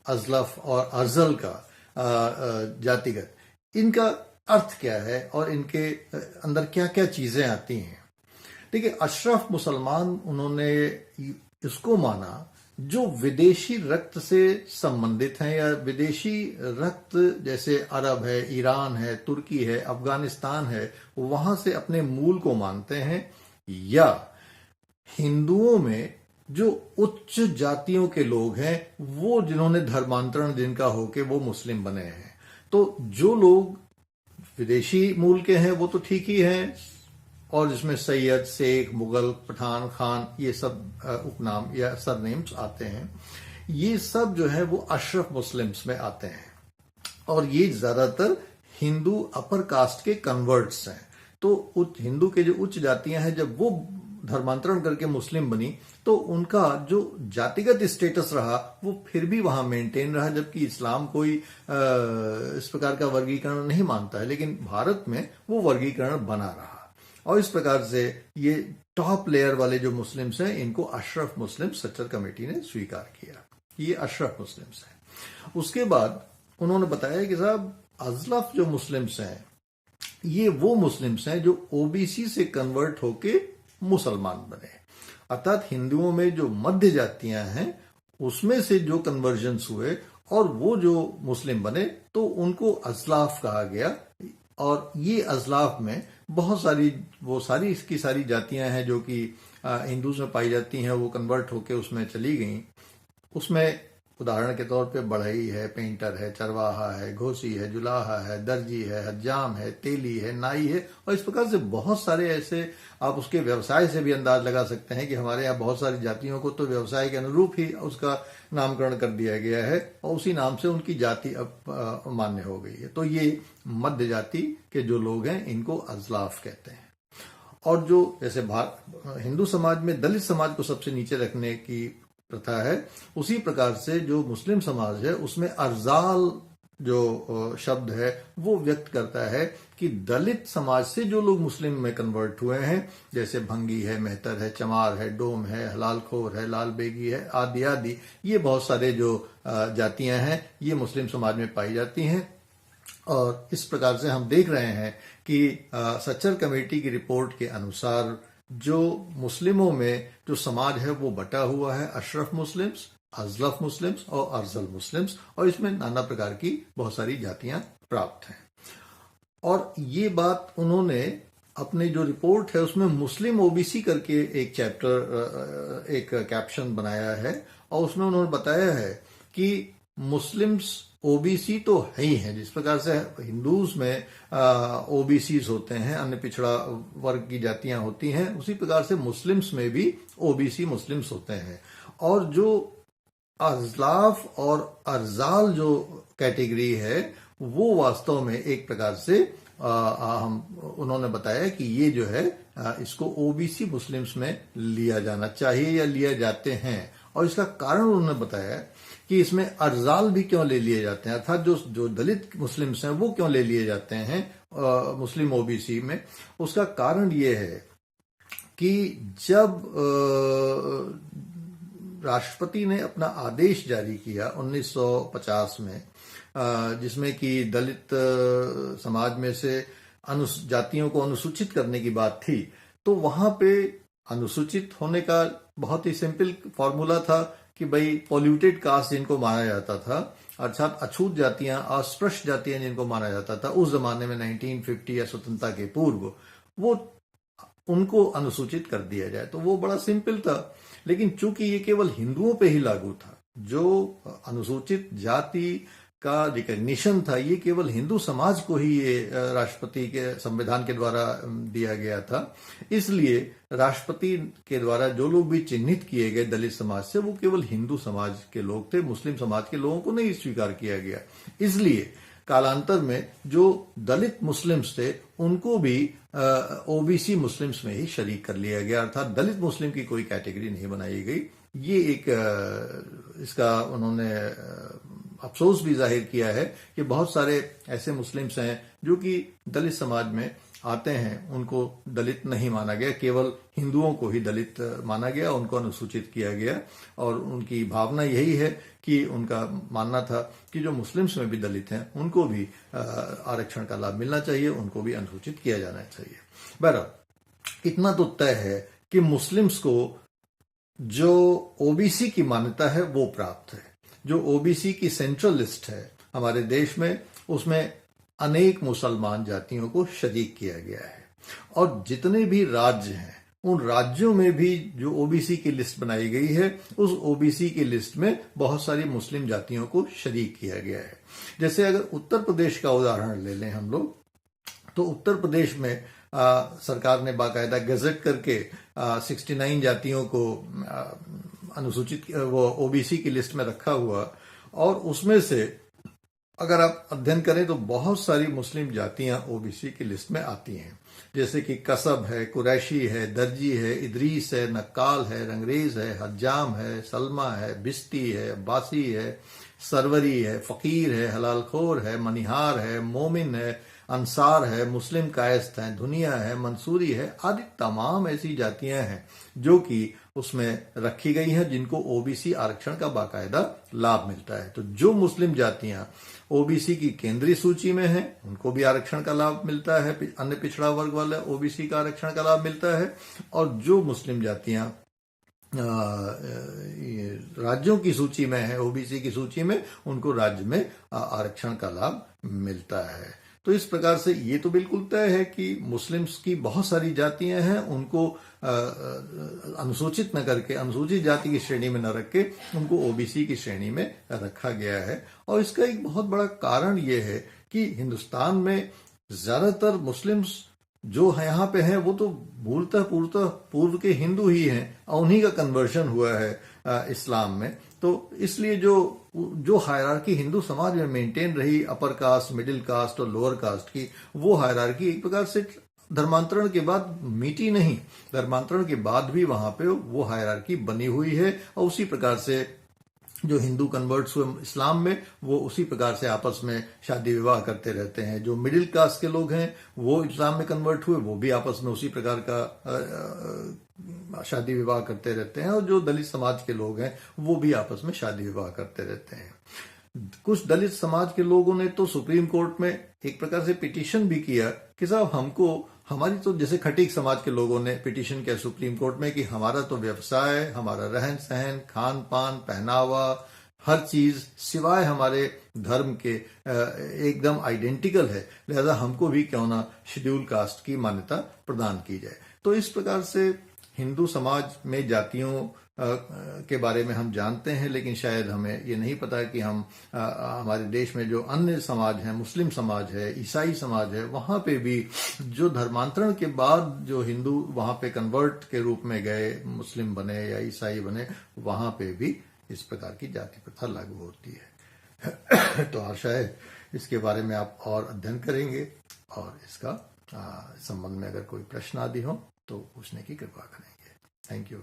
अजलफ और अर्जल का जातिगत, इनका अर्थ क्या है और इनके अंदर क्या क्या चीजें आती हैं। देखिए, अशरफ मुसलमान उन्होंने इसको माना जो विदेशी रक्त से संबंधित हैं, या विदेशी रक्त जैसे अरब है, ईरान है, तुर्की है, अफगानिस्तान है, वहां से अपने मूल को मानते हैं, या हिंदुओं में जो उच्च जातियों के लोग हैं, वो जिन्होंने धर्मांतरण जिनका होके वो मुस्लिम बने हैं। तो जो लोग विदेशी मूल के हैं वो तो ठीक ही हैं, और जिसमें सैयद, शेख, मुगल, पठान, खान, ये सब उपनाम या सरनेम्स आते हैं, ये सब जो है वो अशरफ मुस्लिम्स में आते हैं, और ये ज्यादातर हिंदू अपर कास्ट के कन्वर्ट्स हैं। तो हिंदू के जो उच्च जातियां हैं, जब वो धर्मांतरण करके मुस्लिम बनी, तो उनका जो जातिगत स्टेटस रहा वो फिर भी वहां मेंटेन रहा, जबकि इस्लाम कोई इस प्रकार का वर्गीकरण नहीं मानता है, लेकिन भारत में वो वर्गीकरण बना रहा। और इस प्रकार से ये टॉप लेयर वाले जो मुस्लिम्स हैं, इनको अशरफ मुस्लिम सच्चर कमेटी ने स्वीकार किया, ये अशरफ मुस्लिम्स हैं। उसके बाद उन्होंने बताया कि साहब, अजलफ जो मुस्लिम्स हैं, ये वो मुस्लिम्स हैं जो ओबीसी से कन्वर्ट होके मुसलमान बने, अर्थात हिंदुओं में जो मध्य जातियां हैं उसमें से जो कन्वर्जन्स हुए और वो जो मुस्लिम बने, तो उनको अजलाफ कहा गया। और ये अजलाफ में बहुत सारी वो सारी इसकी सारी जातियां हैं जो कि हिंदूज में पाई जाती हैं, वो कन्वर्ट होके उसमें चली गई। उसमें उदाहरण के तौर पे बढ़ई है, पेंटर है, चरवाहा है, घोसी है, जुलाहा है, दर्जी है, हज्जाम है, तेली है, नाई है, और इस प्रकार से बहुत सारे ऐसे, आप उसके व्यवसाय से भी अंदाज लगा सकते हैं कि हमारे यहाँ बहुत सारी जातियों को तो व्यवसाय के अनुरूप ही उसका नामकरण कर दिया गया है, और उसी नाम से उनकी जाति अब मान्य हो गई है। तो ये मध्य जाति के जो लोग हैं, इनको अजलाफ कहते हैं। और जो जैसे हिंदू समाज में दलित समाज को सबसे नीचे रखने की प्रथा है, उसी प्रकार से जो मुस्लिम समाज है उसमें अर्जाल जो शब्द है वो व्यक्त करता है कि दलित समाज से जो लोग मुस्लिम में कन्वर्ट हुए हैं, जैसे भंगी है, मेहतर है, चमार है, डोम है, हलालखोर है, लाल बेगी है, आदि आदि, ये बहुत सारे जो जातियां हैं ये मुस्लिम समाज में पाई जाती हैं। और इस प्रकार से हम देख रहे हैं कि सच्चर कमेटी की रिपोर्ट के अनुसार जो मुस्लिमों में जो समाज है वो बटा हुआ है अशरफ मुस्लिम्स, अजलफ मुस्लिम्स और अर्जल मुस्लिम्स, और इसमें नाना प्रकार की बहुत सारी जातियां प्राप्त हैं। और ये बात उन्होंने अपने जो रिपोर्ट है उसमें मुस्लिम ओबीसी करके एक चैप्टर, एक कैप्शन बनाया है, और उसमें उन्होंने बताया है कि मुस्लिम्स ओबीसी तो है ही है, जिस प्रकार से हिंदूज में ओबीसीज होते हैं, अन्य पिछड़ा वर्ग की जातियां होती हैं, उसी प्रकार से मुस्लिम्स में भी ओबीसी मुस्लिम्स होते हैं। और जो अजलाफ और अर्जाल जो कैटेगरी है वो वास्तव में एक प्रकार से उन्होंने बताया कि ये जो है इसको ओबीसी मुस्लिम्स में लिया जाना चाहिए या लिया जाते हैं। और इसका कारण उन्होंने बताया कि इसमें अर्जाल भी क्यों ले लिए जाते हैं, अर्थात जो दलित मुस्लिम्स हैं वो क्यों ले लिए जाते हैं मुस्लिम ओबीसी में। उसका कारण ये है कि जब राष्ट्रपति ने अपना आदेश जारी किया 1950 में, जिसमें कि दलित समाज में से जातियों को अनुसूचित करने की बात थी, तो वहां पे अनुसूचित होने का बहुत ही सिंपल फॉर्मूला था कि भाई पॉल्यूटेड कास्ट जिनको माना जाता था, अर्थात अछूत जातियां, अस्पृश्य जातियां जिनको माना जाता था उस जमाने में 1950 या स्वतंत्रता के पूर्व, वो उनको अनुसूचित कर दिया जाए। तो वो बड़ा सिंपल था, लेकिन चूंकि ये केवल हिंदुओं पे ही लागू था, जो अनुसूचित जाति का रिकग्निशन था ये केवल हिंदू समाज को ही ये राष्ट्रपति के संविधान के द्वारा दिया गया था। इसलिए राष्ट्रपति के द्वारा जो लोग भी चिन्हित किए गए दलित समाज से, वो केवल हिंदू समाज के लोग थे, मुस्लिम समाज के लोगों को नहीं स्वीकार किया गया। इसलिए कालांतर में जो दलित मुस्लिम्स थे उनको भी ओबीसी मुस्लिम्स में ही शरीक कर लिया गया, अर्थात दलित मुस्लिम की कोई कैटेगरी नहीं बनाई गई। ये एक इसका उन्होंने अफसोस भी जाहिर किया है कि बहुत सारे ऐसे मुस्लिम्स हैं जो कि दलित समाज में आते हैं उनको दलित नहीं माना गया, केवल हिंदुओं को ही दलित माना गया, उनको अनुसूचित किया गया। और उनकी भावना यही है कि उनका मानना था कि जो मुस्लिम्स में भी दलित हैं उनको भी आरक्षण का लाभ मिलना चाहिए, उनको भी अनुसूचित किया जाना चाहिए। बहरहाल इतना तो तय है कि मुस्लिम्स को जो ओबीसी की मान्यता है वो प्राप्त है। जो ओबीसी की सेंट्रल लिस्ट है हमारे देश में, उसमें अनेक मुसलमान जातियों को शरीक किया गया है। और जितने भी राज्य हैं उन राज्यों में भी जो ओबीसी की लिस्ट बनाई गई है, उस ओबीसी की लिस्ट में बहुत सारी मुस्लिम जातियों को शरीक किया गया है। जैसे अगर उत्तर प्रदेश का उदाहरण ले लें हम लोग, तो उत्तर प्रदेश में सरकार ने बाकायदा गजट करके 69 जातियों को अनुसूचित वो ओबीसी की लिस्ट में रखा हुआ। और उसमें से अगर आप अध्ययन करें तो बहुत सारी मुस्लिम जातियां ओबीसी की लिस्ट में आती हैं, जैसे कि कसब है, कुरैशी है, दर्जी है, इदरीस है, नक्काल है, रंगरेज है, हज्जाम है, सलमा है, बिस्ती है, अब्बासी है, सरवरी है, फकीर है, हलालखोर है, मनिहार है, मोमिन है, अंसार है, मुस्लिम कायस्थ हैं, धुनिया है, मंसूरी है, आदि तमाम ऐसी जातियां हैं जो कि उसमें रखी गई हैं, जिनको ओबीसी आरक्षण का बाकायदा लाभ मिलता है। तो जो मुस्लिम जातियां ओबीसी की केंद्रीय सूची में हैं उनको भी आरक्षण का लाभ मिलता है, अन्य पिछड़ा वर्ग वाला ओबीसी का आरक्षण का लाभ मिलता है। और जो मुस्लिम जातियां राज्यों की सूची में है, ओबीसी की सूची में, उनको राज्य में आरक्षण का लाभ मिलता है। तो इस प्रकार से ये तो बिल्कुल तय है कि मुस्लिम्स की बहुत सारी जातियां हैं, उनको अनुसूचित न करके, अनुसूचित जाति की श्रेणी में न रख के उनको ओबीसी की श्रेणी में रखा गया है। और इसका एक बहुत बड़ा कारण ये है कि हिंदुस्तान में ज्यादातर मुस्लिम्स जो है यहाँ पे हैं वो तो मूलतः पूर्व के हिंदू ही हैं, और उन्हीं का कन्वर्शन हुआ है इस्लाम में। तो इसलिए जो हायरार्की हिंदू समाज में मेंटेन रही, अपर कास्ट, मिडिल कास्ट और लोअर कास्ट की, वो हायरार्की एक प्रकार से धर्मांतरण के बाद मिटी नहीं, धर्मांतरण के बाद भी वहां पे वो हायरार्की बनी हुई है। और उसी प्रकार से जो हिंदू कन्वर्ट्स हुए इस्लाम में, वो उसी प्रकार से आपस में शादी विवाह करते रहते हैं। जो मिडिल क्लास के लोग हैं वो इस्लाम में कन्वर्ट हुए, वो भी आपस में उसी प्रकार का शादी विवाह करते रहते हैं। और जो दलित समाज के लोग हैं वो भी आपस में शादी विवाह करते रहते हैं। कुछ दलित समाज के लोगों ने तो सुप्रीम कोर्ट में एक प्रकार से पिटीशन भी किया कि साहब हमको, हमारी तो, जैसे खटीक समाज के लोगों ने पिटीशन किया सुप्रीम कोर्ट में कि हमारा तो व्यवसाय, हमारा रहन सहन, खान पान, पहनावा, हर चीज सिवाय हमारे धर्म के एकदम आइडेंटिकल है, लिहाजा हमको भी क्यों ना शेड्यूल कास्ट की मान्यता प्रदान की जाए। तो इस प्रकार से हिंदू समाज में जातियों के बारे में हम जानते हैं, लेकिन शायद हमें ये नहीं पता कि हम हमारे देश में जो अन्य समाज हैं, मुस्लिम समाज है, ईसाई समाज है, वहां पे भी जो धर्मांतरण के बाद जो हिंदू वहां पे कन्वर्ट के रूप में गए, मुस्लिम बने या ईसाई बने, वहां पे भी इस प्रकार की जाति प्रथा लागू होती है। तो आशा है इसके बारे में आप और अध्ययन करेंगे, और इसका संबंध में अगर कोई प्रश्न आदि हो तो पूछने की कृपा करेंगे। Thank you.